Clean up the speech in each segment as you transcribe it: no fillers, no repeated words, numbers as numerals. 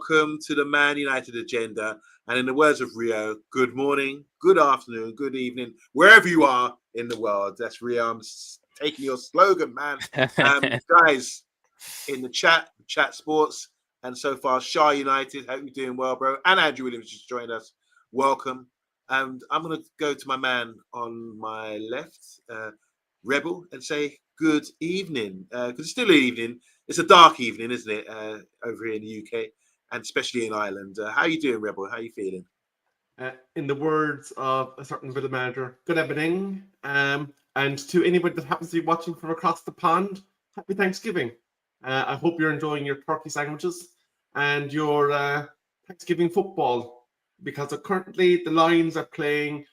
welcome to the Man United Agenda. And in the words of Rio, good morning, good afternoon, good evening, wherever you are in the world. That's Rio. I'm taking your slogan, man. Guys, in the chat sports, and so far, Shah United. Hope you're doing well, bro. And Andrew Williams just joined us. Welcome. And I'm going to go to my man on my left, Rebel, and say good evening. Because it's still an evening. It's a dark evening, isn't it, over here in the UK, and especially in Ireland. How are you doing, Rebel? How are you feeling? In the words of a certain Villa manager, good evening. And to anybody that happens to be watching from across the pond, happy Thanksgiving. I hope you're enjoying your turkey sandwiches and your Thanksgiving football, because currently the Lions are playing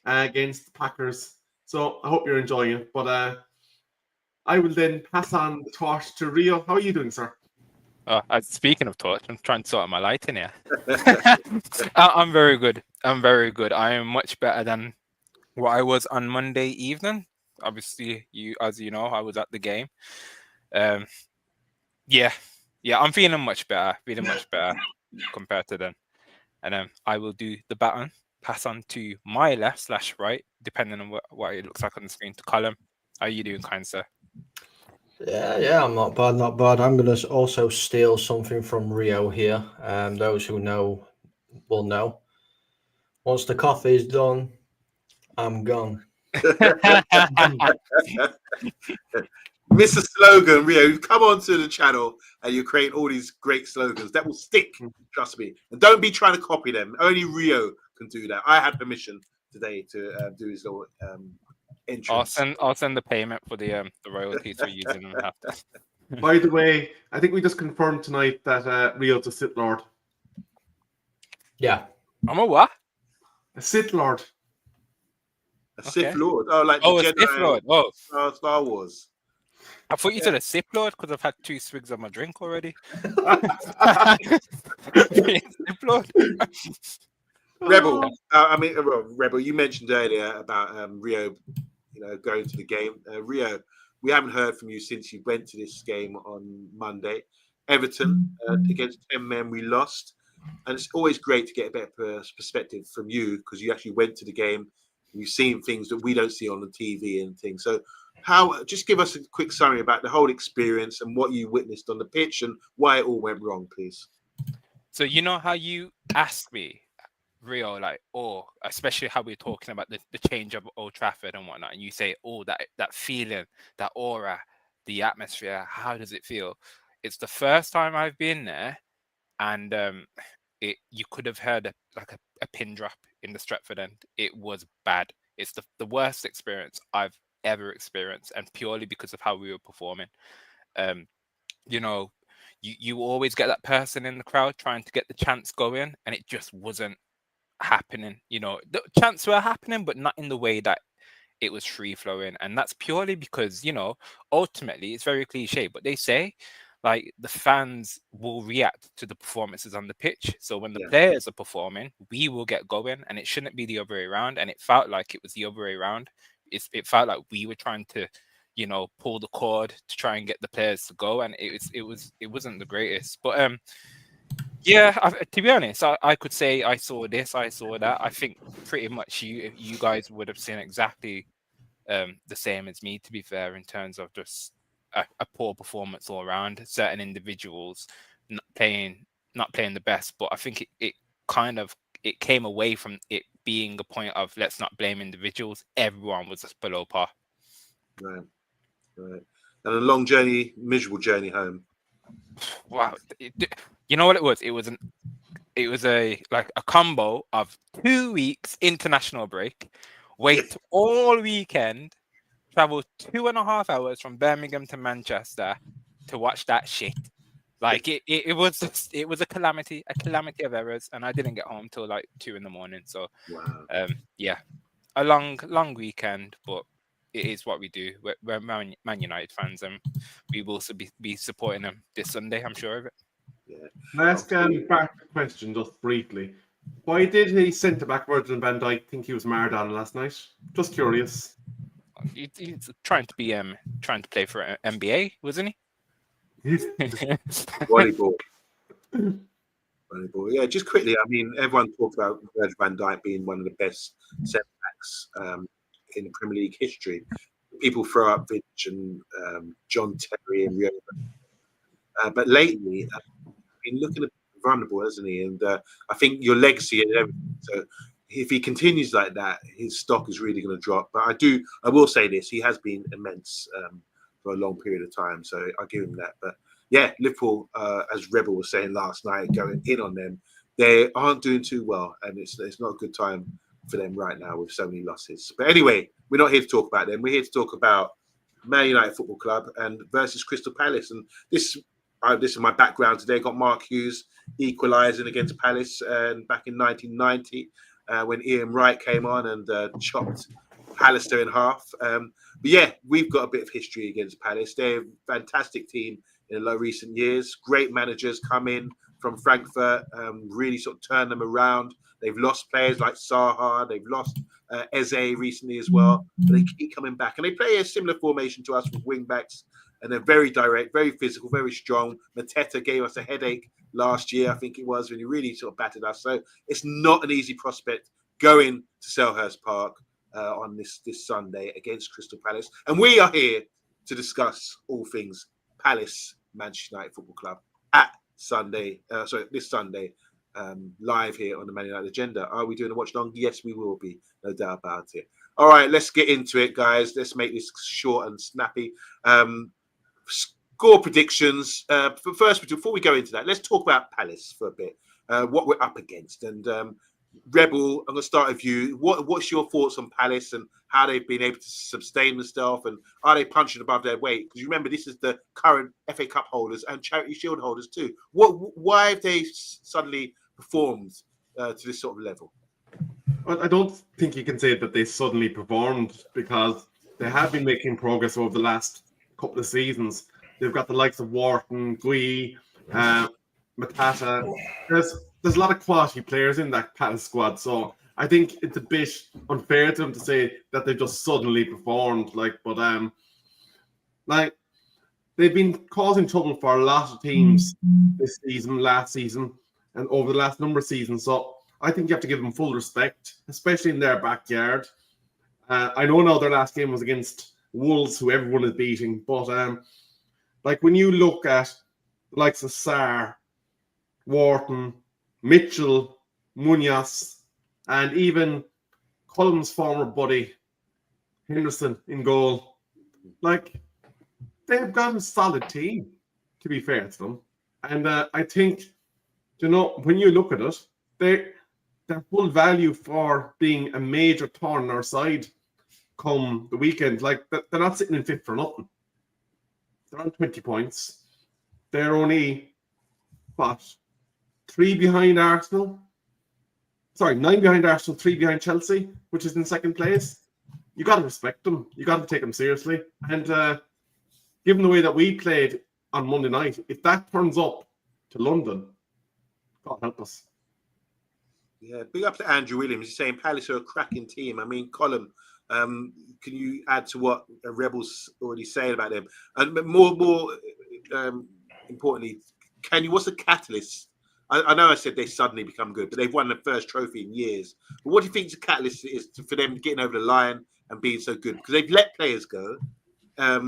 against the Packers. So I hope you're enjoying it. But I will then pass on the torch to Rio. How are you doing, sir? Speaking of torch, I'm trying to sort out my lighting here. I'm very good. I am much better than what I was on Monday evening. Obviously, as you know, I was at the game. Yeah, I'm feeling much better compared to then. And I will do the baton, pass on to my left/right, depending on what it looks like on the screen, to Colin. How are you doing, kind sir? Yeah, I'm not bad. I'm going to also steal something from Rio here. Those who know will know. Once the coffee is done, I'm gone. Mr. Slogan, Rio, you come onto the channel and you create all these great slogans that will stick, trust me. And don't be trying to copy them. Only Rio can do that. I had permission today to do his little entrance. I'll send the payment for the royalties for using them after. By the way, I think we just confirmed tonight that Rio's a Sith Lord. Yeah. I'm a what? A Sith Lord. A Sith Lord? Oh, like the Jedi, Sith Lord. Oh, Star Wars. I thought you said a Sith Lord because I've had 2 swigs of my drink already. Sith Lord. Rebel, Rebel, you mentioned earlier about Rio, going to the game. Rio, we haven't heard from you since you went to this game on Monday. Everton against 10 men, we lost. And it's always great to get a better perspective from you, because you actually went to the game and you've seen things that we don't see on the TV and things. So just give us a quick summary about the whole experience and what you witnessed on the pitch and why it all went wrong, please. So you know how you asked me, Rio, especially how we're talking about the change of Old Trafford and whatnot, and you say, that feeling, that aura, the atmosphere, how does it feel? It's the first time I've been there, and you could have heard a pin drop in the Stretford end. It was bad. It's the worst experience I've ever experienced, and purely because of how we were performing. You always get that person in the crowd trying to get the chants going, and it just wasn't happening. The chants were happening, but not in the way that it was free flowing. And that's purely because, ultimately it's very cliche, but they say the fans will react to the performances on the pitch. So when the players are performing, we will get going, and it shouldn't be the other way around. And it felt like it was the other way around. It felt like we were trying to, pull the cord to try and get the players to go, and it wasn't the greatest. But to be honest, I could say I saw this, I saw that. I think pretty much you guys would have seen exactly the same as me, to be fair, in terms of just a poor performance all around. Certain individuals not playing the best, but I think it came away from it being a point of, let's not blame individuals. Everyone was just below par. Right. And a long journey, miserable journey home. Wow. You know what it was? It was a combo of 2 weeks international break, wait all weekend, travel 2.5 hours from Birmingham to Manchester to watch that shit. It was a calamity of errors, and I didn't get home till 2 a.m. So wow. A long weekend, but it is what we do. We're Man United fans, and we will also be supporting them this Sunday, I'm sure of it. Yeah. Can I ask back the question just briefly? Why did he centre-back Virgil van Dijk think he was Maradona last night? Just curious. He's trying to play for NBA, wasn't he? Volleyball. Yeah, just quickly. I mean, everyone talks about Virgil van Dijk being one of the best centre backs in Premier League history. People throw up Vince and John Terry and Rio. But lately, he's been looking a bit vulnerable, hasn't he? And I think your legacy and everything. So if he continues like that, his stock is really going to drop. But I will say this: he has been immense for a long period of time. So I'll give him that. But yeah, Liverpool, as Rebel was saying last night, going in on them, they aren't doing too well, and it's not a good time for them right now with so many losses. But anyway, we're not here to talk about them. We're here to talk about Man United Football Club and versus Crystal Palace. And this is my background today. Got Mark Hughes equalising against Palace back in 1990 when Ian Wright came on and chopped Pallister in half. But yeah, we've got a bit of history against Palace. They're a fantastic team in the recent years. Great managers come in from Frankfurt, really sort of turn them around. They've lost players like Saha. They've lost Eze recently as well. But they keep coming back. And they play a similar formation to us with wing backs. And they're very direct, very physical, very strong. Mateta gave us a headache last year, I think it was, when he really sort of battered us. So it's not an easy prospect going to Selhurst Park on this Sunday against Crystal Palace. And we are here to discuss all things Palace Manchester United Football Club this Sunday, live here on the Man United Agenda. Are we doing a watch long? Yes, we will be, no doubt about it. All right, let's get into it, guys. Let's make this short and snappy. Score predictions. But first, before we go into that, let's talk about Palace for a bit. What we're up against. And Rebel, I'm going to start with you. What's your thoughts on Palace and how they've been able to sustain themselves, and are they punching above their weight? Because you remember, this is the current FA Cup holders and Charity Shield holders too. Why have they suddenly performed to this sort of level? Well, I don't think you can say that they suddenly performed, because they have been making progress over the last couple of seasons. They've got the likes of Wharton, Gui, Matata. There's a lot of quality players in that Palace squad, so I think it's a bit unfair to them to say that they just suddenly performed. They've been causing trouble for a lot of teams this season, last season, and over the last number of seasons. So I think you have to give them full respect, especially in their backyard. I know now their last game was against Wolves, who everyone is beating, but when you look at the likes of Sarr, Wharton, Mitchell, Munoz, and even Cullum's former buddy, Henderson, in goal, they've got a solid team, to be fair to them. And I think, when you look at it, their full value for being a major thorn in our side come the weekend. They're not sitting in fifth for nothing. They're on 20 points. They're only, 3 behind Arsenal. Sorry, 9 behind Arsenal, 3 behind Chelsea, which is in second place. You got to respect them. You got to take them seriously. And given the way that we played on Monday night, if that turns up to London, God help us. Yeah, big up to Andrew Williams. He's saying Palace are a cracking team. I mean, Colin, can you add to what Rebels already saying about them? And more importantly, what's the catalyst? I know I said they suddenly become good, but they've won the first trophy in years. But what do you think the catalyst is for them getting over the line and being so good? Because they've let players go.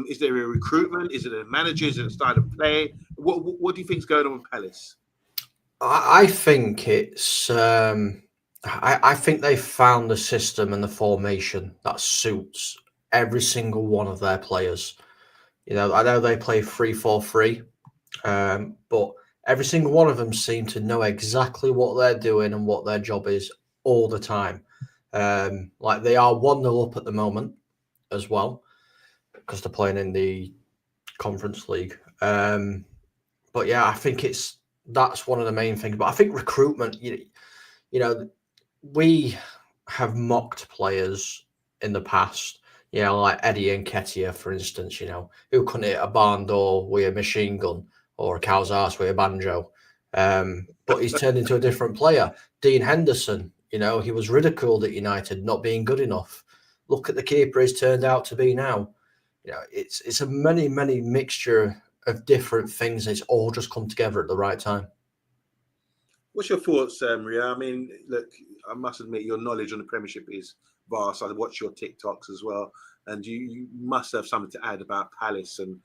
Is there a recruitment? Is it a manager? Is it a style of play? What do you think is going on with Palace? I think it's. I think they found the system and the formation that suits every single one of their players. I know they play 3-4-3, but every single one of them seem to know exactly what they're doing and what their job is all the time. They are 1-0 up at the moment as well, because they're playing in the Conference League. But yeah, I think that's one of the main things. But I think recruitment, we have mocked players in the past, like Eddie Nketiah, for instance, who couldn't hit a barn door with a machine gun or a cow's arse with a banjo. But he's turned into a different player. Dean Henderson, he was ridiculed at United not being good enough. Look at the keeper he's turned out to be now. It's a many mixture of different things. It's all just come together at the right time. What's your thoughts, Ria? I mean, look, I must admit your knowledge on the Premiership is vast. I watch your TikToks as well, and you must have something to add about Palace and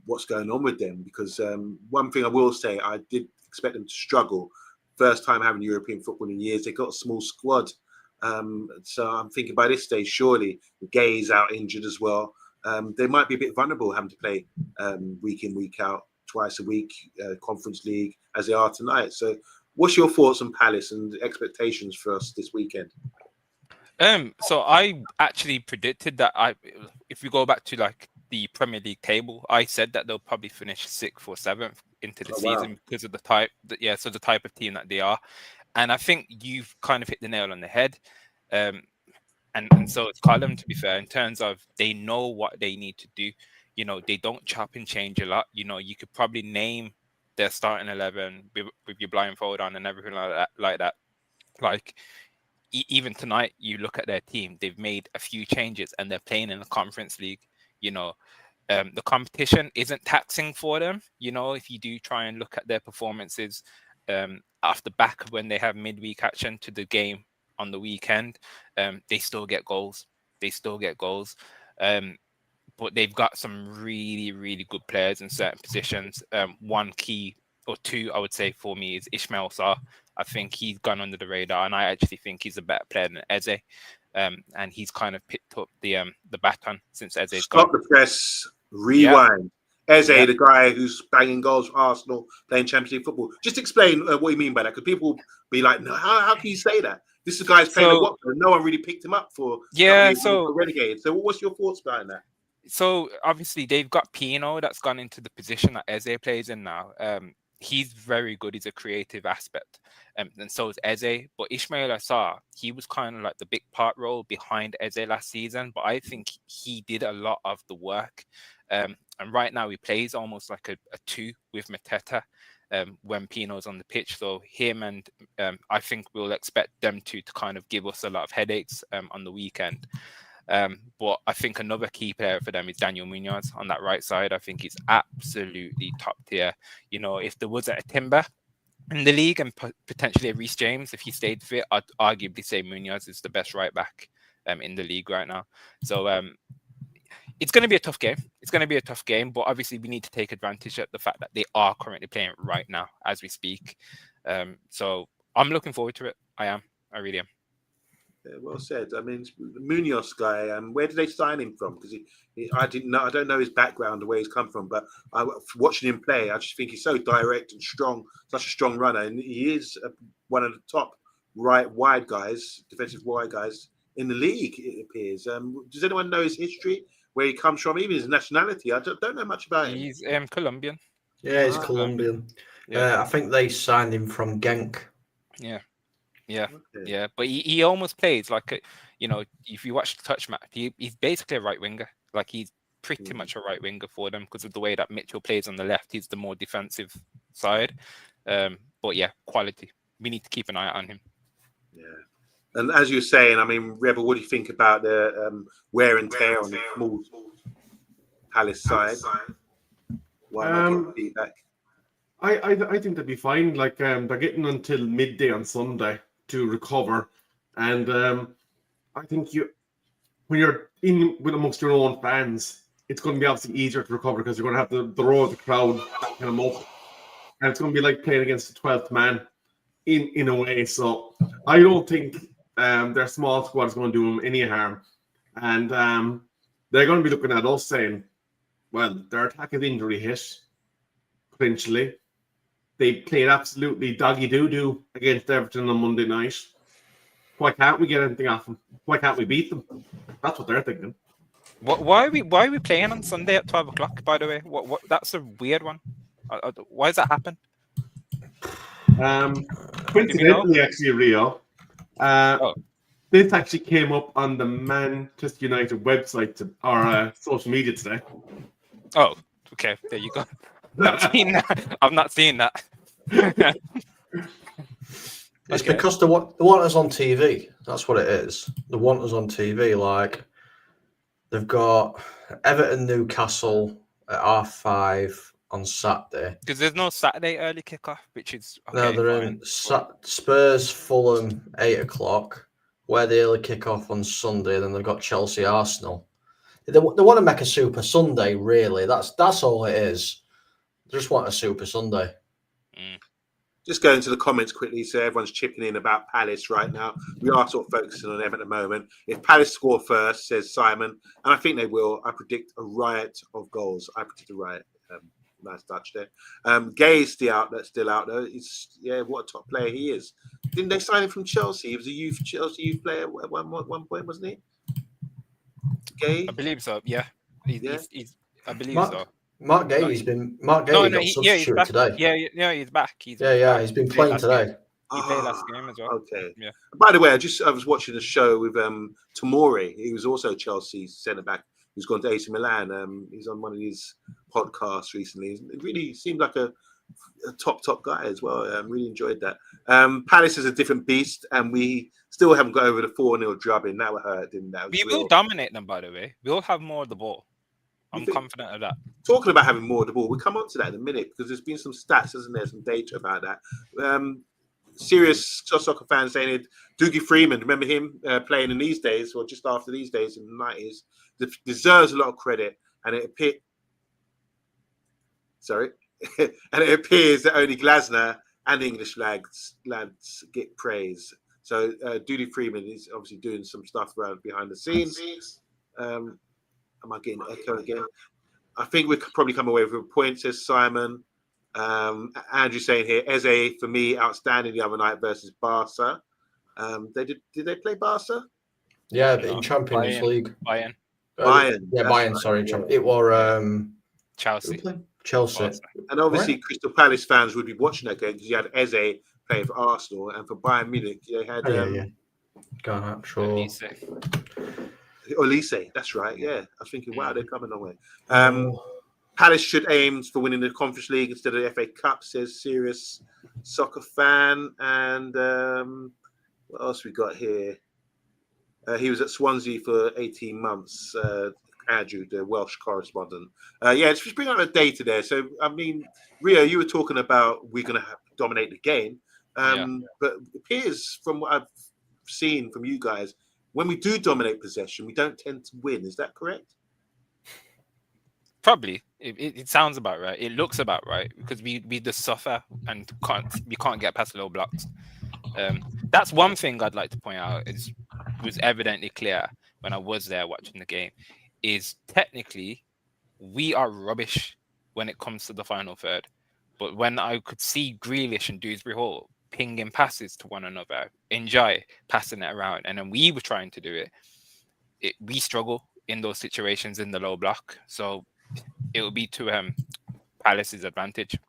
what's going on with them. Because one thing I will say, I did expect them to struggle. First time having European football in years, they got a small squad. So I'm thinking by this stage, surely Gay's out injured as well. They might be a bit vulnerable having to play week in, week out, twice a week, Conference League, as they are tonight. So what's your thoughts on Palace and expectations for us this weekend? So I actually predicted that if we go back to like the Premier League table, I said that they'll probably finish 6th or 7th into the season because of the type of team that they are. And I think you've kind of hit the nail on the head. And so it's Callum, to be fair, in terms of they know what they need to do. You know, they don't chop and change a lot. You know, you could probably name their starting 11 with your blindfold on and everything like that. Like, even tonight, you look at their team, they've made a few changes and they're playing in the Conference League. You know, the competition isn't taxing for them. You know, if you do try and look at their performances off the back of when they have midweek action to the game on the weekend, they still get goals. But they've got some really, really good players in certain positions. One key or two, I would say, for me is Ismail Sarr. I think he's gone under the radar, and I actually think he's a better player than Eze. And he's kind of picked up the baton since Eze's Stop the press, rewind. Yeah. Eze, the guy who's banging goals for Arsenal, playing Champions League football. Just explain what you mean by that, because people be like, no, how can you say that? This is a guy who's playing at Watford, and no one really picked him up for relegated. So what's your thoughts behind that? So obviously they've got Pino that's gone into the position that Eze plays in now. He's very good. He's a creative aspect. And so is Eze. But Ismail Sarr, he was kind of like the big part role behind Eze last season. But I think he did a lot of the work. And right now he plays almost like a two with Mateta when Pino's on the pitch. So him and I think we'll expect them to kind of give us a lot of headaches on the weekend. But I think another key player for them is Daniel Munoz on that right side. I think he's absolutely top tier. You know, if there was a Timber in the league and potentially a Reece James, if he stayed fit, I'd arguably say Munoz is the best right back in the league right now. So it's going to be a tough game. But obviously we need to take advantage of the fact that they are currently playing right now as we speak. So I'm looking forward to it. I really am. Well said. I mean, the Munoz guy. Where did they sign him from? Because I don't know his background, where he's come from. But watching him play, I just think he's so direct and strong, such a strong runner, and he is one of the top defensive wide guys in the league. It appears. Does anyone know his history, where he comes from, even his nationality? I don't know much about him. He's Colombian. Yeah, he's Colombian. I think they signed him from Genk. Yeah, but he almost plays like if you watch the touch map, he's basically a right winger. Like he's pretty much a right winger for them because of the way that Mitchell plays on the left. He's the more defensive side. But yeah, quality. We need to keep an eye on him. Yeah, and as you're saying, I mean, Rebel, what do you think about the wear and tear on the small Palace side? Why not get feedback? I think they'll be fine. Like they're getting until midday on Sunday to recover, and I think when you're in with amongst your own fans, it's going to be obviously easier to recover because you're going to have the roar of the crowd backing them up, and it's going to be like playing against the 12th man in a way. So I don't think their small squad is going to do them any harm, and they're going to be looking at us saying, well, their attack is injury hit potentially. They played absolutely doggy doo-doo against Everton on Monday night. Why can't we get anything off them? Why can't we beat them? That's what they're thinking. Why are we playing on Sunday at 12 o'clock, by the way? What that's a weird one. Why does that happen? Coincidentally, actually, Rio, this actually came up on the Manchester United website or social media today. Oh, okay. There you go. I've not seen that. It's because they want us on TV. That's what it is. They want us on TV. Like they've got Everton, Newcastle at R5 on Saturday. Because there's no Saturday early kickoff, which is No, okay, they're fine. in Spurs, Fulham, 8 o'clock. Where the early kickoff on Sunday, then they've got Chelsea, Arsenal. They want to make a Super Sunday, really. That's all it is. They just want a Super Sunday. Just going to the comments quickly, so everyone's chipping in about Palace right now. We are sort of focusing on them at the moment. If Palace score first, says Simon, and I think they will, I predict a riot of goals. I predict a riot. Nice touch there. Gay is still out there. What a top player he is. Didn't they sign him from Chelsea? He was a Chelsea youth player at one point, wasn't he? Gay? I believe so. Yeah. He's I believe so. Mark Gay got substituted today. Yeah, he's back. He's been playing today. He played last game as well. Okay. Yeah. By the way, I was watching a show with Tomori. He was also Chelsea centre back who's gone to AC Milan. He's on one of these podcasts recently. It really seemed like a top guy as well. I really enjoyed that. Palace is a different beast, and we still haven't got over the 4-0 drubbing. That hurt, didn't that? We will dominate them, by the way. We'll have more of the ball. I'm confident of that. Talking about having more of the ball, we'll come on to that in a minute because there's been some stats, isn't there? Some data about that. Serious soccer fans saying it. Dougie Freeman, remember him playing in these days, or just after these days in the 90s, deserves a lot of credit. And it appears that only Glasner and English lads get praise. So Dougie Freeman is obviously doing some stuff around behind the scenes. Am I getting echo again? I think we could probably come away with a point, says Simon. Andrew saying here, Eze, for me, outstanding the other night versus Barca. Did they play Barca? Yeah, in Champions League. Bayern. Bayern, sorry. Yeah. It was Chelsea. And obviously, Crystal Palace fans would be watching that game because you had Eze playing for Arsenal, and for Bayern Munich, they had Garnacho. Olise, that's right. Yeah, I was thinking, wow, they're coming a long way. Palace should aim for winning the Conference League instead of the FA Cup, says Serious Soccer Fan. And what else we got here? He was at Swansea for 18 months. Andrew, the Welsh correspondent. Just bring out the data there. So, I mean, Rio, you were talking about we're going to dominate the game. But it appears from what I've seen from you guys, when we do dominate possession, we don't tend to win. Is that correct? Probably. It sounds about right. It looks about right because we just suffer and we can't get past low blocks. That's one thing I'd like to point out was evidently clear when I was there watching the game is technically we are rubbish when it comes to the final third. But when I could see Grealish and Dewsbury Hall pinging passes to one another, enjoy passing it around, and then we were trying to do it, we struggle in those situations in the low block. So it will be to Palace's advantage.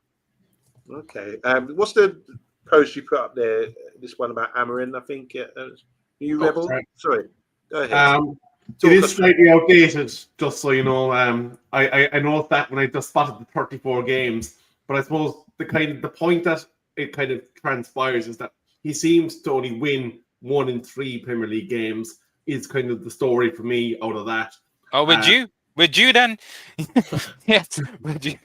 Okay. What's the post you put up there? This one about Amarin, I think. New Rebel? Sorry. Go ahead. It is slightly outdated, just so you know. I know that when I just spotted the 34 games, but I suppose the point that it kind of transpires is that he seems to only win 1 in 3 Premier League games is kind of the story for me out of that. Oh, would you? Would you then? Yes, would you?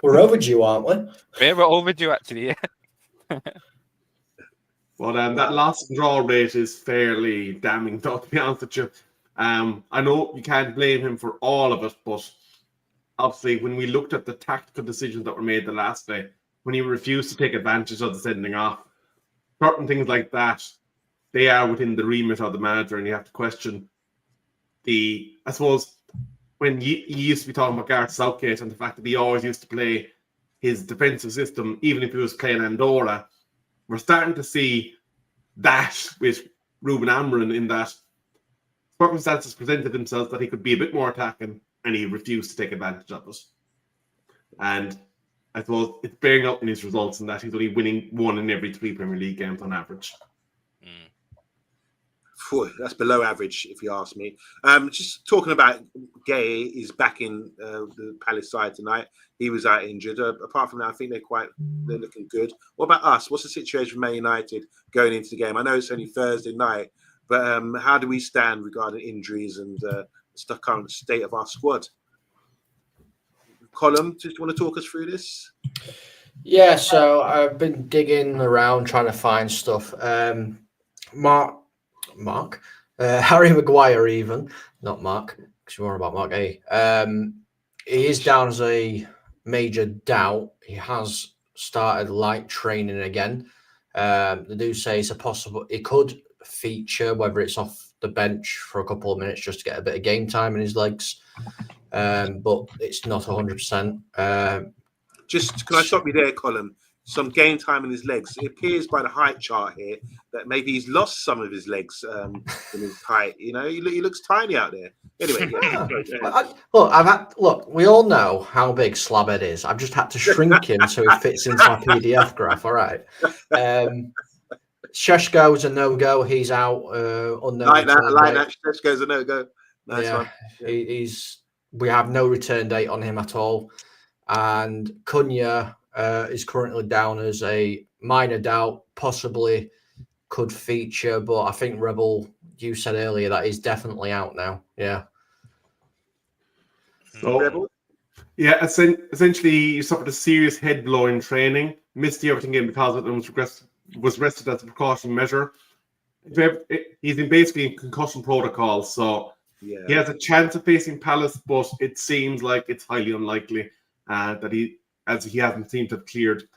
We're overdue, aren't we? Yeah, we're overdue, actually, yeah. Well, that loss and draw rate is fairly damning, though, to be honest with you. I know you can't blame him for all of it, but obviously when we looked at the tactical decisions that were made the last day, when he refused to take advantage of the sending off, certain things like that, they are within the remit of the manager, and you have to question I suppose, when he used to be talking about Gareth Southgate and the fact that he always used to play his defensive system, even if he was playing Andorra, we're starting to see that with Ruben Amorim in that circumstances presented themselves that he could be a bit more attacking, and he refused to take advantage of it. And I suppose it's bearing out in his results in that he's only winning 1 in every 3 Premier League games on average. That's below average, if you ask me. Just talking about Gay is back in the Palace side tonight. He was out injured. Apart from that, I think they're looking good. What about us? What's the situation with Man United going into the game? I know it's only Thursday night, but how do we stand regarding injuries and the current state of our squad? Column, just want to talk us through this? Yeah, so I've been digging around trying to find stuff. Harry Maguire, even not Mark, because you're more about Mark A. He is down as a major doubt. He has started light training again. They do say it's a possible. It could feature, whether it's off the bench for a couple of minutes just to get a bit of game time in his legs, but it's not 100%. Just can I stop you there, Colin? Some game time in his legs. It appears by the height chart here that maybe he's lost some of his legs in his height. You know, he looks tiny out there. Anyway, yeah. Look, we all know how big Slabhead is. I've just had to shrink him so he fits into my PDF graph. All right. Sheshko is a no-go. He's out. Unknown. Like that. Sheshko's a no-go. Nice one. We have no return date on him at all. And Cunha is currently down as a minor doubt, possibly could feature, but I think Rebel, you said earlier that he's definitely out now. Yeah. So, Rebel? Yeah, essentially, he suffered a serious head blow in training, missed the Everton game because of it, and was rested as a precaution measure. He's basically in concussion protocol, so he has a chance of facing Palace, but it seems like it's highly unlikely that he hasn't seemed to have cleared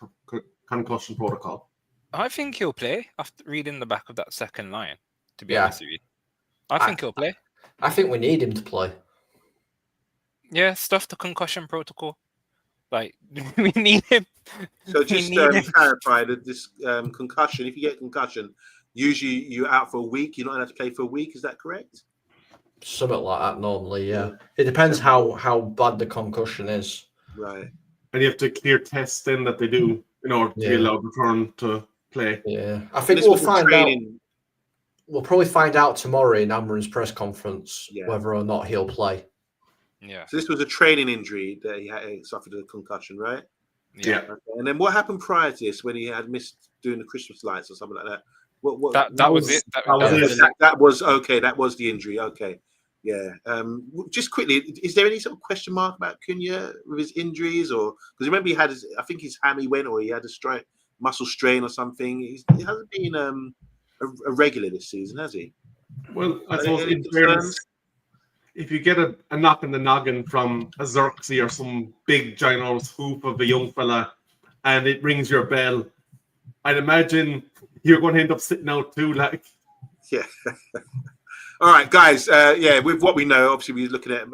concussion protocol. I think he'll play after reading the back of that second line, to be honest with you. I think he'll play. I think we need him to play. Yeah, stuff the concussion protocol. Like, we need him. So just clarify that this concussion, if you get concussion, usually you're out for a week. You're not allowed to play for a week. Is that correct? Something like that normally, yeah. It depends how bad the concussion is. Right. And you have to clear tests then that they do in order to be allowed to return to play. Yeah. I think we'll find out. We'll probably find out tomorrow in Amarin's press conference whether or not he'll play. Yeah. So this was a training injury that he suffered a concussion, right? Yeah. Okay. And then what happened prior to this when he had missed doing the Christmas lights or something like that? That was it. That was okay. That was the injury. Okay. Yeah. Just quickly, is there any sort of question mark about Cunha with his injuries, or because remember he had I think his hammy went, or he had a muscle strain or something. He hasn't been a regular this season, has he? Well, I suppose in fairness, if you get a knock in the noggin from a Xerxes or some big ginormous hoop of a young fella, and it rings your bell, I'd imagine you're going to end up sitting out too. Like, yeah. All right, guys. With what we know, obviously we're looking at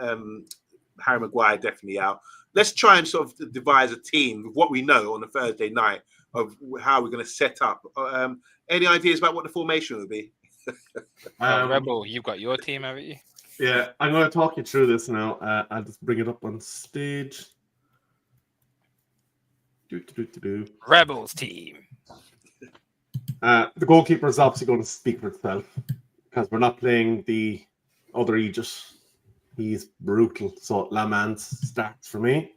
Harry Maguire definitely out. Let's try and sort of devise a team with what we know on a Thursday night of how we're going to set up. Any ideas about what the formation will be? Rebel, you've got your team, haven't you? Yeah, I'm going to talk you through this now. I'll just bring it up on stage. Rebels team. The goalkeeper is obviously going to speak for itself because we're not playing the other Aegis. He's brutal. So Lamans starts for me.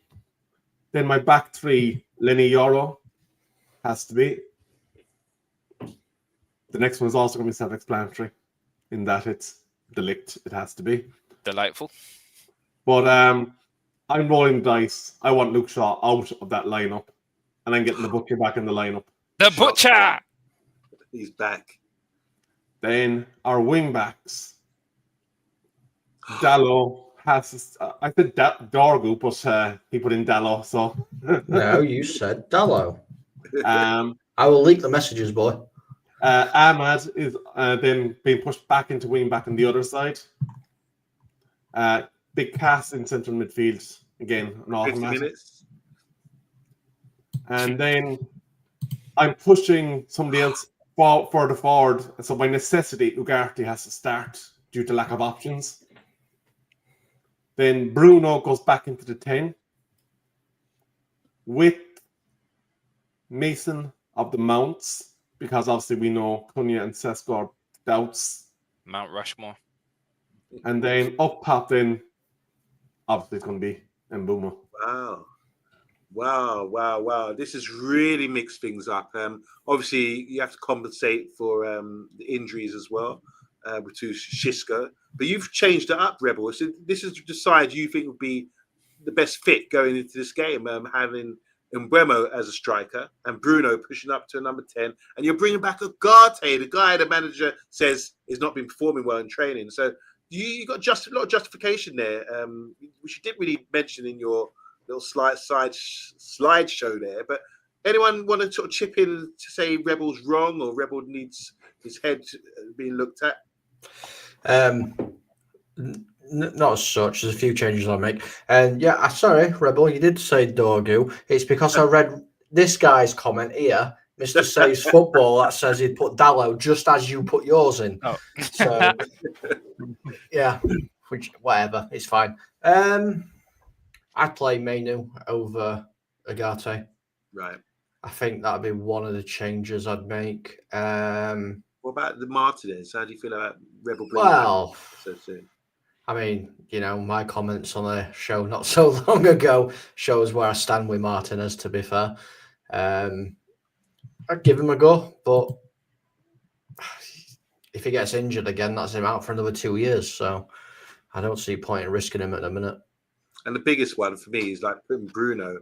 Then my back three, Lenny Yoro, has to be. The next one is also going to be self-explanatory in that it's Delict. It has to be. Delightful. But I'm rolling dice. I want Luke Shaw out of that lineup. And I'm getting the Butcher back in the lineup. The Butcher! He's back. Then our wing backs. Dallo has. I said Dorgu, but he put in Dallo. So no, you said Dallo. I will leak the messages, boy. Ahmad is then being pushed back into wing back on the other side. Big Cass in central midfield again. 50 minutes. And then I'm pushing somebody else further forward. So by necessity, Ugarte has to start due to lack of options. Then Bruno goes back into the 10 with Mason of the Mounts, because obviously we know Cunha and Sesko are doubts. Mount Rushmore. And then up top, then obviously it's going to be Mbeumo. Wow. This has really mixed things up. Obviously, you have to compensate for the injuries as well to Xisco. But you've changed it up, Rebel. So this is the side you think would be the best fit going into this game, having Mbeumo as a striker and Bruno pushing up to a number 10, and you're bringing back Ugarte, the guy the manager says has not been performing well in training. So you got just a lot of justification there, which you didn't really mention in your little slideshow there. But anyone want to sort of chip in to say Rebel's wrong or Rebel needs his head being looked at? Not as such. There's a few changes I'll make. And yeah, sorry, Rebel, you did say Dorgu. It's because I read this guy's comment here, Mr. Says Football, that says he'd put Dallo just as you put yours in. Oh. So, yeah, which whatever, it's fine. I'd play Mainu over Ugarte. Right. I think that'd be one of the changes I'd make. What about the Martinez? How do you feel about Rebel? Well, so soon? I mean, my comments on a show not so long ago shows where I stand with Martinez, to be fair. I'd give him a go, but if he gets injured again, that's him out for another 2 years. So I don't see a point in risking him at the minute. And the biggest one for me is like putting Bruno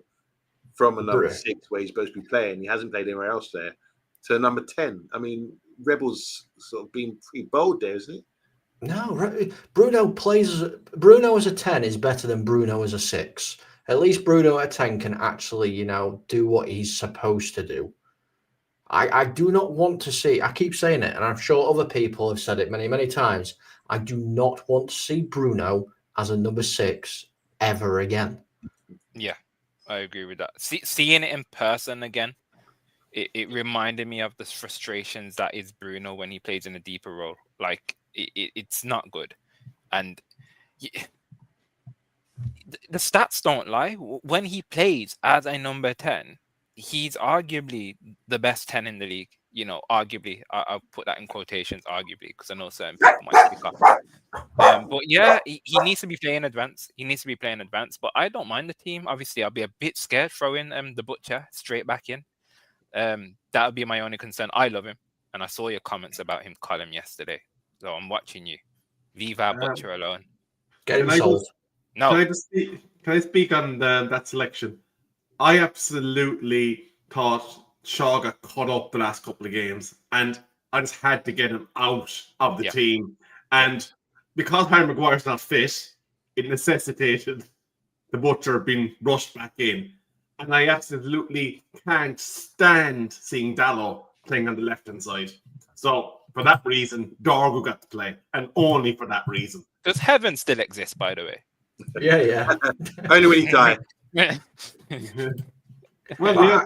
from a number 6 where he's supposed to be playing. He hasn't played anywhere else there to number 10. I mean, Rebel's sort of been pretty bold there, isn't he? No, Bruno as a 10 is better than Bruno as a 6. At least Bruno at 10 can actually, do what he's supposed to do. I do not want to see, I keep saying it, and I'm sure other people have said it many, many times. I do not want to see Bruno as a number 6 ever again. Yeah, I agree with that. Seeing it in person again, it reminded me of the frustrations that is Bruno when he plays in a deeper role. Like, it's not good. And the stats don't lie. When he plays as a number 10, he's arguably the best 10 in the league. Arguably. I'll put that in quotations, arguably, because I know certain people might pick up. But yeah, he needs to be playing advanced. But I don't mind the team. Obviously, I'll be a bit scared throwing the Butcher straight back in. That would be my only concern. I love him. And I saw your comments about him, Colin, yesterday. So I'm watching you. Viva Butcher alone. Get him sold. No. Can I speak on that selection? I absolutely thought Shaw got caught up the last couple of games, and I just had to get him out of the team. And because Harry Maguire's not fit, it necessitated the Butcher being rushed back in. And I absolutely can't stand seeing Dallo playing on the left-hand side. So for that reason, Dorgu got to play, and only for that reason. Does heaven still exist, by the way? Yeah. Only when he died. Well, yeah.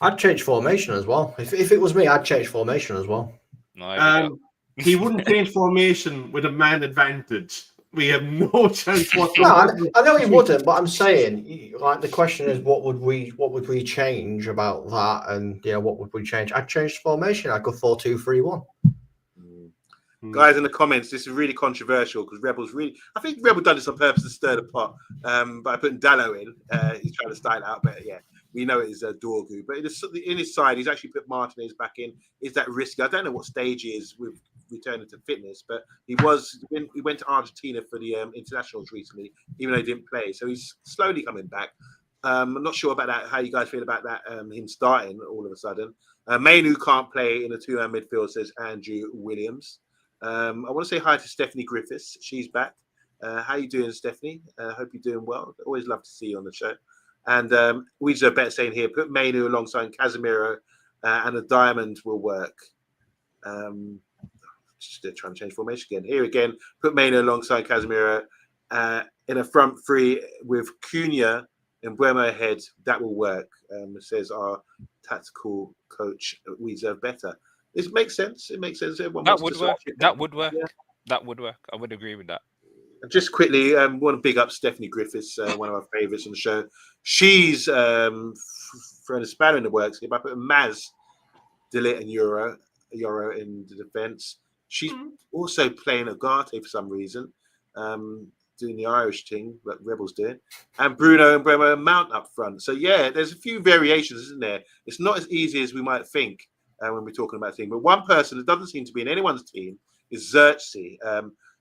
I'd change formation as well. If it was me, I'd change formation as well. No, he wouldn't change formation with a man advantage. We have no chance whatsoever. No, I know he wouldn't, but I'm saying, like, the question is, what would we change about that? And what would we change? I'd change formation. I'd go 4-2-3-1. Guys in the comments, this is really controversial because I think Rebel done this on purpose to stir the pot by putting Dallo in. He's trying to style it out better. Yeah, we know it is Dorgu, but in his side, he's actually put Martinez back in. Is that risky? I don't know what stage he is with returning to fitness, but he went to Argentina for the internationals recently, even though he didn't play. So he's slowly coming back. I'm not sure about that. How you guys feel about that? Him starting all of a sudden. Mainu can't play in a 2-man midfield, says Andrew Williams. I want to say hi to Stephanie Griffiths. She's back. How you doing, Stephanie? Hope you're doing well. Always love to see you on the show. And we just better saying here, put Mainu alongside Casemiro, and a diamond will work. Just trying to change formation again. Here again, put Mainu alongside Casemiro in a front three with Cunha and Mbeumo ahead. That will work, says our tactical coach. We deserve better. This makes sense. It makes sense. Everyone that would work. That would work. Yeah. That would work. I would agree with that. Just quickly, want to big up Stephanie Griffiths, one of our favourites on the show. She's throwing a spanner in the works here by putting Maz, Delit, and Euro in the defence. She's also playing Ugarte for some reason, doing the Irish thing that Rebel's doing, and Bruno and Mbeumo Mount up front. So yeah, there's a few variations, isn't there? It's not as easy as we might think when we're talking about things. But one person that doesn't seem to be in anyone's team is Xerxes.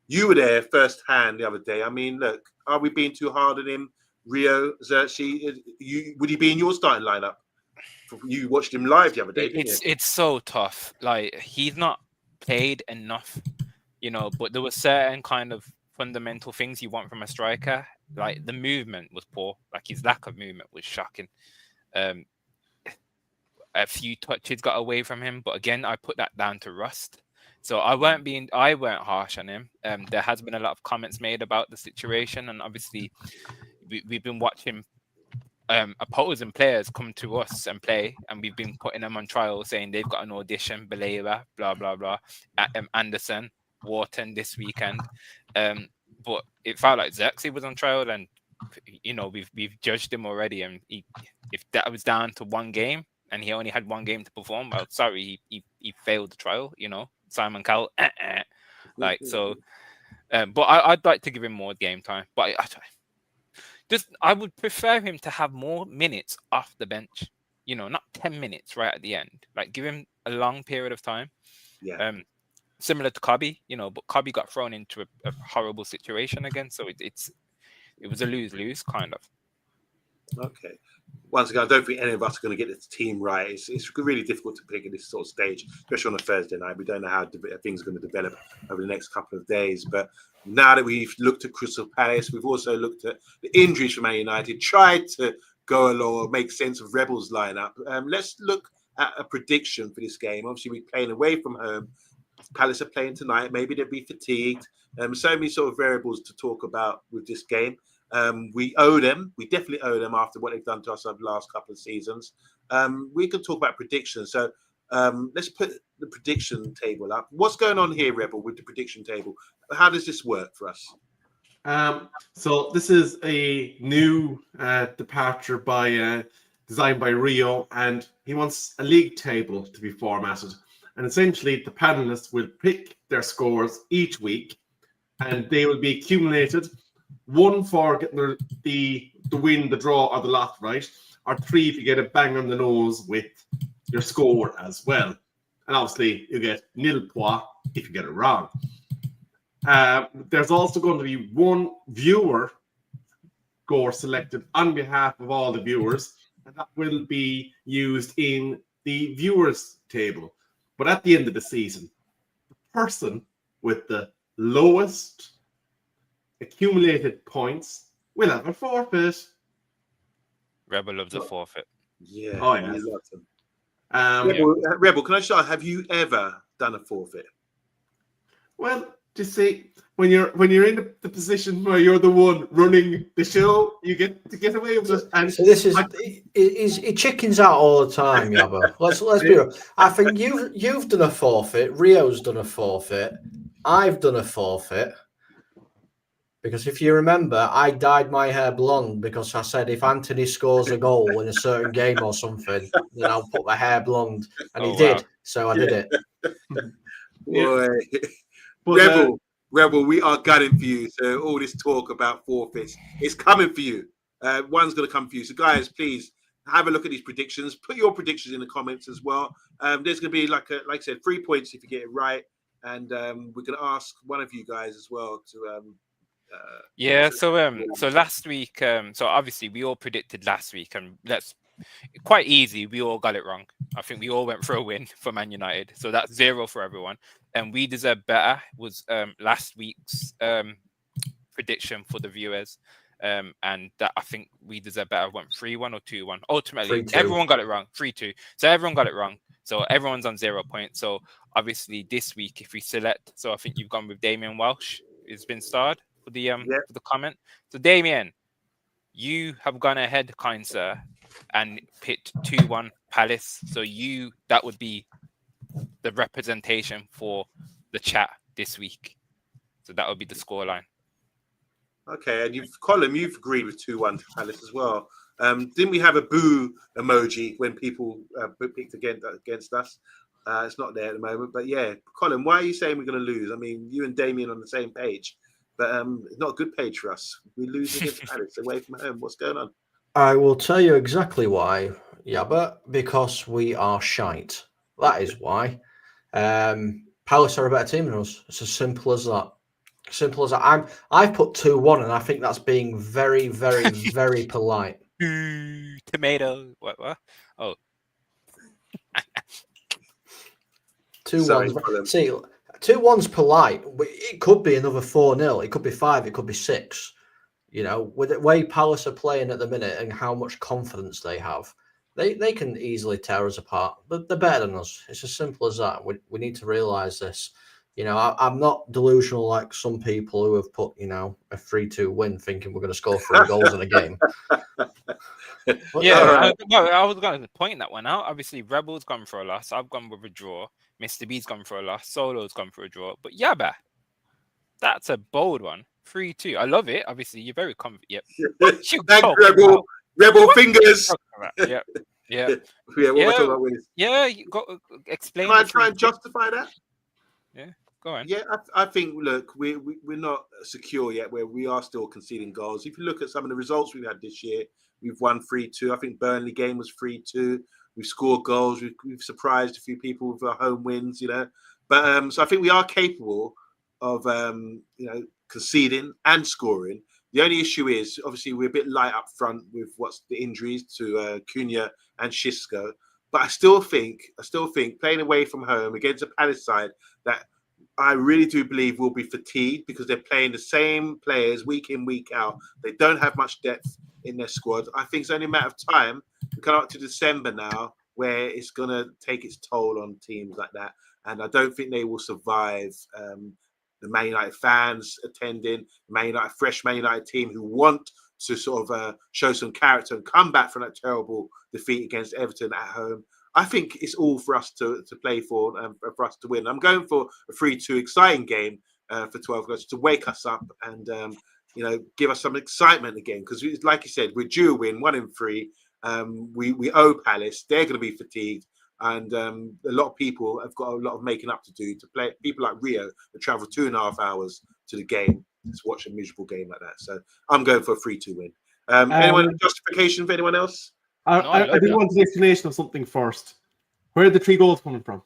You were there firsthand the other day. I mean, look, are we being too hard on him? Rio Xerxes, would he be in your starting lineup? You watched him live the other day, didn't you? It's so tough. Like, he's not played enough, but there were certain kind of fundamental things you want from a striker. Like, the movement was poor. Like, his lack of movement was shocking. A few touches got away from him, but again, I put that down to rust. So I weren't harsh on him. There has been a lot of comments made about the situation, and obviously we've been watching opposing players come to us and play, and we've been putting them on trial, saying they've got an audition, Baleva, blah blah blah, Anderson, Wharton this weekend. But it felt like Xerxes was on trial, and we've judged him already. And if that was down to one game and he only had one game to perform, well, sorry, he failed the trial. Simon Cowell, so. But I'd like to give him more game time. But I would prefer him to have more minutes off the bench. Not 10 minutes right at the end. Like, give him a long period of time. Yeah. Similar to Cobby, but Cobby got thrown into a horrible situation again. So it was a lose-lose kind of. Okay. Once again, I don't think any of us are going to get this team right. It's really difficult to pick at this sort of stage, especially on a Thursday night. We don't know how things are going to develop over the next couple of days. But now that we've looked at Crystal Palace, we've also looked at the injuries for Man United, tried to go along or make sense of Rebels lineup. Let's look at a prediction for this game. Obviously, we're playing away from home. Palace are playing tonight. Maybe they'll be fatigued. So many sort of variables to talk about with this game. We owe them. We definitely owe them after what they've done to us over the last couple of seasons. We can talk about predictions. So let's put the prediction table up. What's going on here, Rebel, with the prediction table? How does this work for us? So this is a new departure designed by Rio, and he wants a league table to be formatted. And essentially, the panelists will pick their scores each week, and they will be accumulated. 1 for getting the win, the draw, or the loss right, or 3 if you get a bang on the nose with your score as well. And obviously, you get nil points if you get it wrong. There's also going to be 1 viewer score selected on behalf of all the viewers, and that will be used in the viewers table. But at the end of the season, the person with the lowest accumulated points will have a forfeit. Rebel loves a forfeit. Yeah. Oh, yeah. Rebel, can I start? Have you ever done a forfeit? Well, just see, when you're in the position where you're the one running the show, you get to get away with it. And so this it chickens out all the time, Yabba. Let's be real. I think you've done a forfeit. Rio's done a forfeit. I've done a forfeit. Because if you remember, I dyed my hair blonde because I said if Anthony scores a goal in a certain game or something, then I'll put my hair blonde. And he did. So I did it. Boy. Rebel, we are gunning for you. So all this talk about forfeits, it's coming for you. One's going to come for you. So guys, please have a look at these predictions. Put your predictions in the comments as well. There's going to be, like I said, 3 points if you get it right. And we're going to ask one of you guys as well to... So last week, so obviously we all predicted last week, and quite easy, we all got it wrong. I think we all went for a win for Man United, so that's 0 for everyone. And we deserve better was last week's prediction for the viewers, and that I think we deserve better. Went 3-1 or 2-1. Ultimately, 3-2. Everyone got it wrong. 3-2. So everyone got it wrong. So everyone's on 0 points. So obviously this week, if we select, so I think you've gone with Damien Walsh. It's been starred for the for the comment. So Damien, you have gone ahead, kind sir, and picked 2-1 Palace. So that would be the representation for the chat this week. So that would be the scoreline. Okay, and Colin, you've agreed with 2-1 to Palace as well. Didn't we have a boo emoji when people picked against us? It's not there at the moment, but yeah, Colin, why are you saying we're going to lose? I mean, you and Damien on the same page. But it's not a good page for us. We lose against Palace away from home. What's going on? I will tell you exactly why, Yabba, because we are shite. That is why. Palace are a better team than us. It's as simple as that. Simple as that. I've put 2-1, and I think that's being very, very, very polite. Tomato. What? Oh, 2-1's. Colin. See, 2-1's polite. It could be another 4-0. It could be 5. It could be 6. You know, with the way Palace are playing at the minute and how much confidence they have, they can easily tear us apart. But they're better than us. It's as simple as that. We need to realise this. You know, I'm not delusional like some people who have put, you know, a 3-2 win thinking we're going to score 3 goals in a game. But, yeah. Alright. I was going to point that one out. Obviously, Rebel's gone for a loss. I've gone with a draw. Mr. B's gone for a loss. Solo's gone for a draw. But Yaba, that's a bold one. 3-2. I love it. Obviously, you're very confident. Yep. Thanks, Rebel. Rebel fingers. Yeah. Yeah, what am I talking about with? Yeah, you got explain. Can I try and justify that? Go on. Yeah, I think, look, we're not secure yet, where we are still conceding goals. If you look at some of the results we've had this year, we've won 3-2. I think Burnley game was 3-2. We've scored goals. We've surprised a few people with our home wins, you know. But so I think we are capable of, you know, conceding and scoring. The only issue is, obviously, we're a bit light up front with what's the injuries to Cunha and Xisco. But I still think playing away from home against a Palace side that I really do believe will be fatigued because they're playing the same players week in, week out. They don't have much depth in their squad. I think it's only a matter of time. We come up to December now where it's going to take its toll on teams like that. And I don't think they will survive the Man United fans attending, fresh Man United team who want to sort of show some character and come back from that terrible defeat against Everton at home. I think it's all for us to play for and for us to win. I'm going for a 3-2 exciting game for 12 goals to wake us up and you know, give us some excitement again. Because, like you said, we're due a win, 1 in 3. We owe Palace. They're going to be fatigued, and a lot of people have got a lot of making up to do to play. People like Rio that travel 2.5 hours to the game to watch a miserable game like that. So I'm going for a 3-2 win. Anyone justification for anyone else? I do want an explanation of something first. Where are the 3 goals coming from?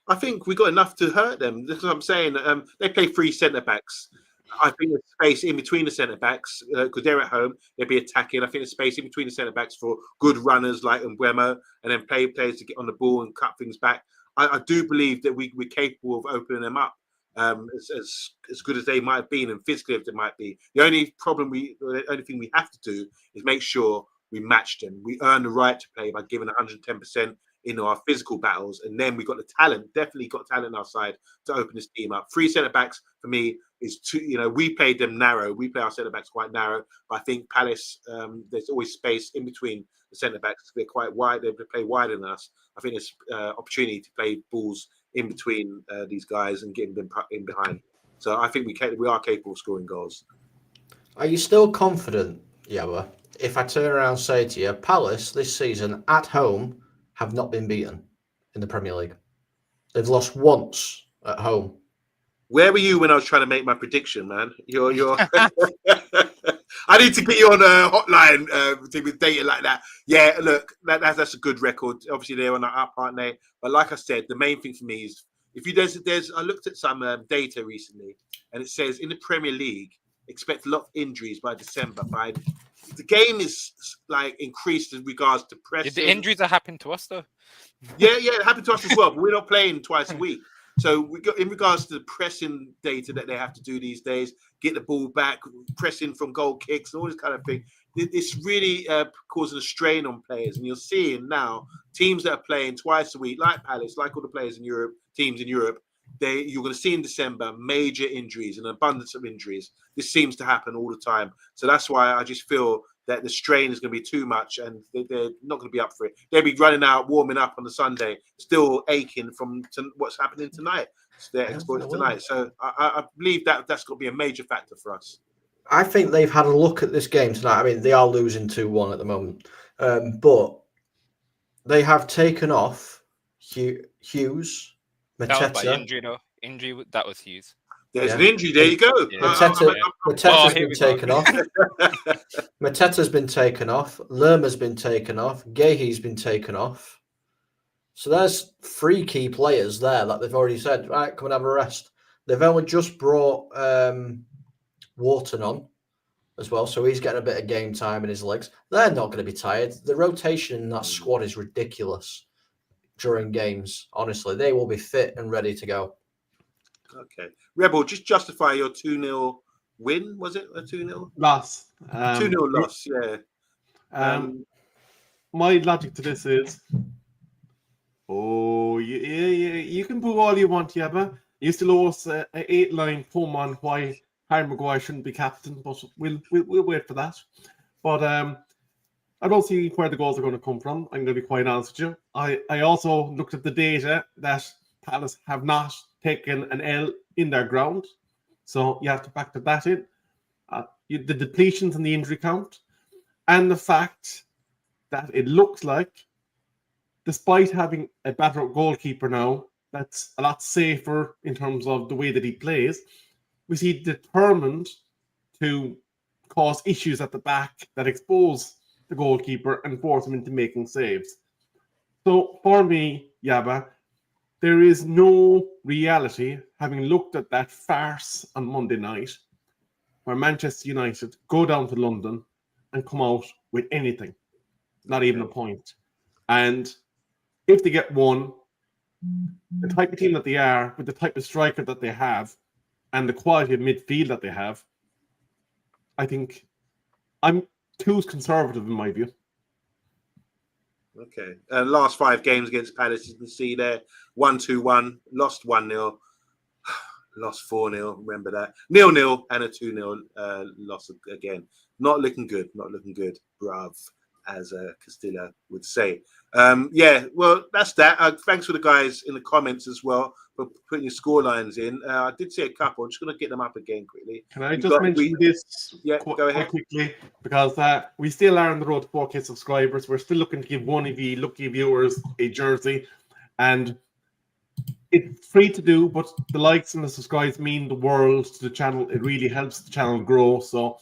I think we got enough to hurt them. That's what I'm saying. They play 3 centre backs. I think there's space in between the centre backs because they're at home. They'll be attacking. I think there's space in between the centre backs for good runners like Mbeumo, and then players to get on the ball and cut things back. I do believe that we're capable of opening them up as good as they might have been and physically as they might be. The only thing we have to do is make sure we match them. We earn the right to play by giving 110% in our physical battles, and then we've got the talent. Definitely got talent on our side to open this team up. 3 centre backs for me is too. You know, we played them narrow. We play our centre backs quite narrow, but I think Palace. There's always space in between the centre backs. They're quite wide. They play wider than us. I think there's opportunity to play balls in between these guys and getting them in behind. So I think we are capable of scoring goals. Are you still confident, Yawa? If I turn around and say to you, Palace this season at home have not been beaten in the Premier League. They've lost once at home. Where were you when I was trying to make my prediction, man? You're I need to get you on a hotline with data like that. Yeah, look, that's a good record. Obviously, they're on our part now. But like I said, the main thing for me is I looked at some data recently, and it says in the Premier League, expect a lot of injuries by December. The game is like increased in regards to pressing. The injuries that happened to us, though. Yeah, it happened to us as well. But we're not playing twice a week. So we got in regards to the pressing data that they have to do these days, get the ball back, pressing from goal kicks, and all this kind of thing. It's really causing a strain on players, and you're seeing now teams that are playing twice a week, like Palace, like all the players in Europe, teams in Europe. You're going to see in December major injuries, an abundance of injuries. This seems to happen all the time. So that's why I just feel that the strain is going to be too much and they're not going to be up for it. They'll be running out, warming up on the Sunday, still aching from what's happening tonight. Their exploits tonight. So I believe that's going to be a major factor for us. I think they've had a look at this game tonight. I mean, they are losing 2-1 at the moment. But they have taken off Hughes, Mateta. That was by injury, though. Injury, that was Hughes. There's an injury. There you go. Mateta's been taken off. Mateta's been taken off. Lerma's been taken off. Gehi's been taken off. So there's 3 key players there that they've already said, right, come and have a rest. They've only just brought Wharton on as well, so he's getting a bit of game time in his legs. They're not going to be tired. The rotation in that squad is ridiculous during games. Honestly, they will be fit and ready to go. Okay. Rebel, just justify your 2-0 win. Was it a 2-0? Loss. 2-0 loss, yeah. My logic to this is, you can boo all you want, Yabba. You still owe us an 8-line poem on why Harry Maguire shouldn't be captain, but we'll wait for that. But I don't see where the goals are going to come from. I'm going to be quite honest with you. I also looked at the data that Palace have not taken an L in their ground, so you have to factor that in. The depletions and the injury count, and the fact that it looks like, despite having a better goalkeeper now, that's a lot safer in terms of the way that he plays, we see determined to cause issues at the back that expose the goalkeeper and force him into making saves. So for me, Yabba, there is no reality, having looked at that farce on Monday night, where Manchester United go down to London and come out with anything, not even a point. And if they get one, the type of team that they are, with the type of striker that they have, and the quality of midfield that they have, I think I'm too conservative in my view. Okay. Last 5 games against Palace, you can see there, 1-2-1, lost 1-0, lost 4-0, remember that. 0-0 and a 2-0 loss again. Not looking good, bruv, as Castilla would say. Yeah, well, that's that. Thanks for the guys in the comments as well for putting your score lines in. I did see a couple. I'm just going to get them up again quickly. Can I just mention this go ahead. quickly? Because we still are on the road to 4K subscribers. We're still looking to give one of you lucky viewers a jersey. And it's free to do, but the likes and the subscribes mean the world to the channel. It really helps the channel grow. So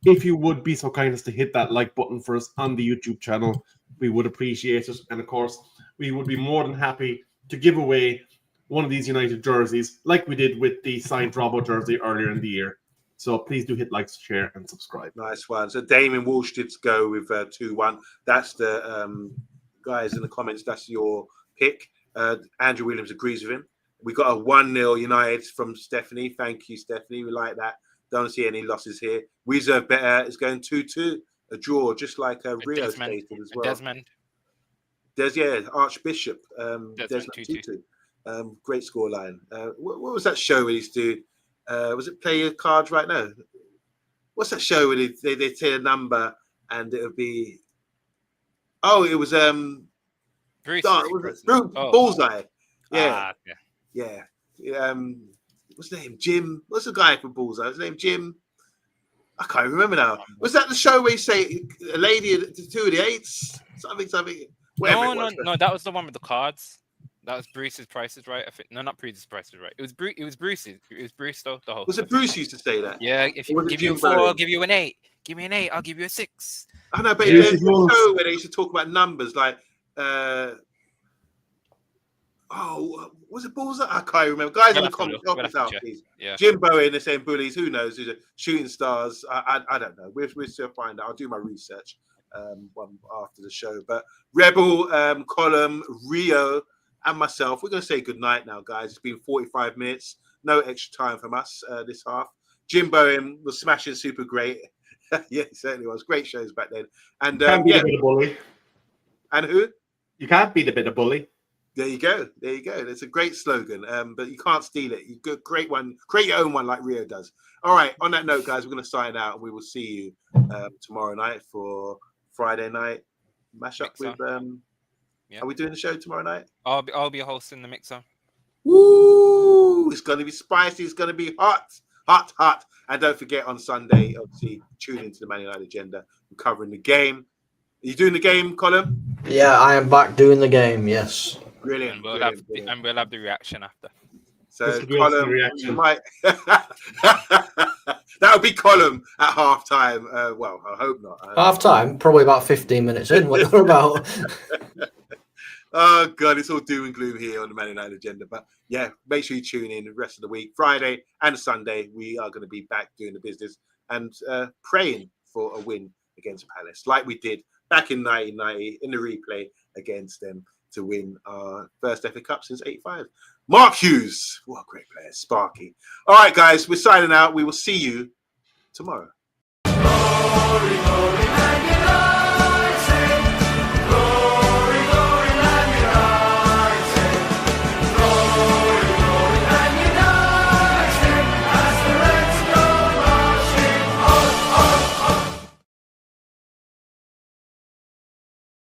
if you would be so kind as to hit that like button for us on the YouTube channel, we would appreciate it. And of course, we would be more than happy to give away one of these United jerseys, like we did with the signed Robbo jersey earlier in the year. So please do hit like, share, and subscribe. Nice one. So Damien Walsh did go with 2-1. That's the guys in the comments. That's your pick. Andrew Williams agrees with him. We got a 1-0 United from Stephanie. Thank you, Stephanie. We like that. Don't see any losses here. We deserve better. It's going 2-2, a draw, just like Rio stated as well. Desmond. Archbishop. Desmond 2-2. Great scoreline. What was that show we used to do? Was it Play Your Cards Right Now? What's that show where they say a number and it would be? Oh, it was Bruce. Bullseye. Yeah. Yeah. What's his name? Jim. What's the guy from Bullseye? His name Jim. I can't remember now. Was that the show where you say a lady at 2 of the 8s? Something. No. That was the one with the cards. That was Bruce's Price is Right. I think not Bruce's Price is Right. It was Bruce's. It was Bruce though. The whole. Was it Bruce used to say that? Yeah. If you give you a 4, I'll give you an 8. Give me an 8, I'll give you a 6. I know, but there's a show where they used to talk about numbers like. Was it Bullseye? I can't remember. Guys in the comments, help us out, please. Yeah. Jim Bowen, they're saying bullies. Who knows? Who's a shooting stars? I don't know. We'll still find out. I'll do my research one after the show. But Rebel, Column, Rio, and myself, we're going to say good night now, guys. It's been 45 minutes. No extra time from us this half. Jim Bowen was smashing super great. Yeah, he certainly was. Great shows back then. And Can't beat a bit of bully. And who? You can't beat a bit of bully. There you go. It's a great slogan, but you can't steal it. You go create one, create your own one like Rio does. All right. On that note, guys, we're going to sign out, and we will see you tomorrow night for Friday night mashup with. Are we doing the show tomorrow night? I'll be hosting the mixer. Woo! It's going to be spicy. It's going to be hot. And don't forget on Sunday, obviously, tune into the Man United Agenda. We're covering the game. Are you doing the game, Colin? Yeah, I am back doing the game. Yes. Brilliant. And we'll have the reaction after. So, Colin, you might. That would be Colin at half time. Well, I hope not. Half time, probably about 15 minutes in. What you're about? Oh God, it's all doom and gloom here on the Man United agenda. But yeah, make sure you tune in the rest of the week, Friday and Sunday. We are going to be back doing the business and praying for a win against Palace, like we did back in 1990 in the replay against them to win our first FA Cup since '85. Mark Hughes, what a great player, Sparky. All right, guys, we're signing out. We will see you tomorrow. Glory, glory.